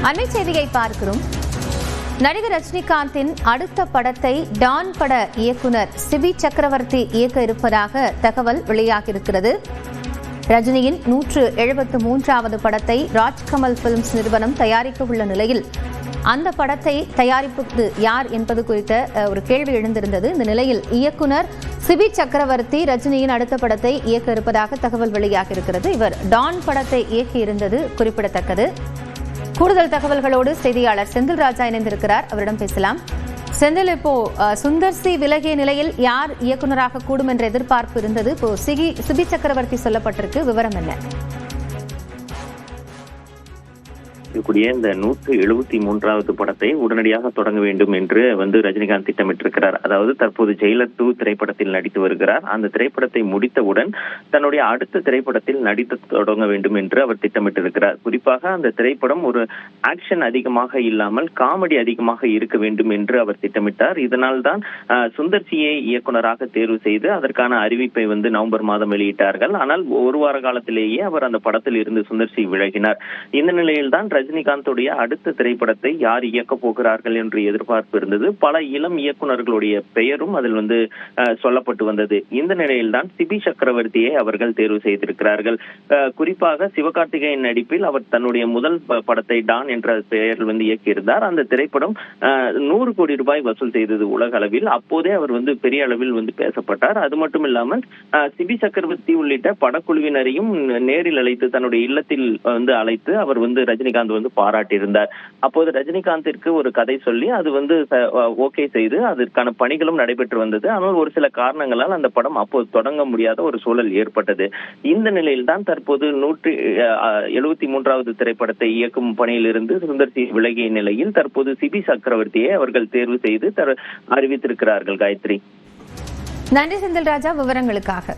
அண்மை செய்தியை பார்க்கிறோம். நடிகர் ரஜினிகாந்தின் அடுத்த படத்தை டான் பட இயக்குனர் சிபி சக்கரவர்த்தி இயக்க இருப்பதாக தகவல் வெளியாகியிருக்கிறது. ரஜினியின் 173வது படத்தை ராஜ்கமல் பிலிம்ஸ் நிறுவனம் தயாரிக்க உள்ள நிலையில் அந்த படத்தை தயாரிப்பது யார் என்பது குறித்த ஒரு கேள்வி எழுந்திருந்தது. இந்த நிலையில் இயக்குனர் சிபி சக்கரவர்த்தி ரஜினியின் அடுத்த படத்தை இயக்க இருப்பதாக தகவல் வெளியாகியிருக்கிறது. இவர் டான் படத்தை இயக்கியிருந்தது குறிப்பிடத்தக்கது. கூடுதல் தகவல்களோடு செய்தியாளர் செந்தில் ராஜா இணைந்திருக்கிறார். அவரிடம் பேசலாம். செந்தில், இப்போ சுந்தர் சி விலகிய நிலையில் யார் இயக்குநராக கூடும் என்ற எதிர்பார்ப்பு இருந்தது. இப்போ சிபி சக்கரவர்த்தி சொல்லப்பட்டிருக்கு, விவரம் என்ன? இந்த 173வது படத்தை உடனடியாக தொடங்க வேண்டும் என்று ரஜினிகாந்த் திட்டமிட்டிருக்கிறார். அதாவது தற்போது ஜெயிலர் 2 திரைப்படத்தில் நடித்து வருகிறார். அந்த திரைப்படத்தை முடித்தவுடன் தன்னுடைய அடுத்த திரைப்படத்தில் நடித்து தொடங்க வேண்டும் என்று அவர் திட்டமிட்டிருக்கிறார். குறிப்பாக அந்த திரைப்படம் ஒரு ஆக்ஷன் அதிகமாக இல்லாமல் காமெடி அதிகமாக இருக்க வேண்டும் என்று அவர் திட்டமிட்டார். இதனால் தான் சுந்தர் சியை இயக்குநராக தேர்வு செய்து அதற்கான அறிவிப்பை நவம்பர் மாதம் வெளியிட்டார்கள். ஆனால் ஒரு வார காலத்திலேயே அவர் அந்த படத்தில் இருந்து சுந்தர் சி விலகினார். இந்த நிலையில் தான் ரஜினிகாந்துடைய அடுத்த திரைப்படத்தை யார் இயக்க போகிறார்கள் என்று எதிர்பார்ப்பு இருந்தது. பல இளம் இயக்குநர்களுடைய பெயரும் அதில் சொல்லப்பட்டு வந்தது. இந்த நிலையில் தான் சிபி சக்கரவர்த்தியை அவர்கள் தேர்வு செய்திருக்கிறார்கள். குறிப்பாக சிவகார்த்திகேயன் நடிப்பில் அவர் தன்னுடைய முதல் படத்தை டான் என்ற பெயரில் இயக்கியிருந்தார். அந்த திரைப்படம் 100 கோடி ரூபாய் வசூல் செய்தது உலக அளவில். அப்போதே அவர் பெரிய அளவில் பேசப்பட்டார். அது மட்டும் இல்லாமல் சிபி சக்கரவர்த்தி உள்ளிட்ட படக்குழுவினரையும் நேரில் அழைத்து தன்னுடைய இல்லத்தில் அழைத்து அவர் ரஜினிகாந்த் பாராட்டியிருந்தார். அப்போது ரஜினிகாந்திற்கு ஒரு கதை சொல்லி அது ஓகே செய்து அதற்கான பணிகளும் நடைபெற்று வந்தது. ஆனால் ஒரு சில காரணங்களால் அந்த படம் அப்போது தொடங்க முடியாத ஒரு சூழல் ஏற்பட்டது. இந்த நிலையில் தான் தற்போது 173வது திரைப்படத்தை இயக்கும் பணியிலிருந்து சுந்தர் சி விலகிய நிலையில் தற்போது சிபி சக்கரவர்த்தியை அவர்கள் தேர்வு செய்து அறிவித்திருக்கிறார்கள். காயத்ரி, நன்றி செந்தில் ராஜா விவரங்களுக்காக.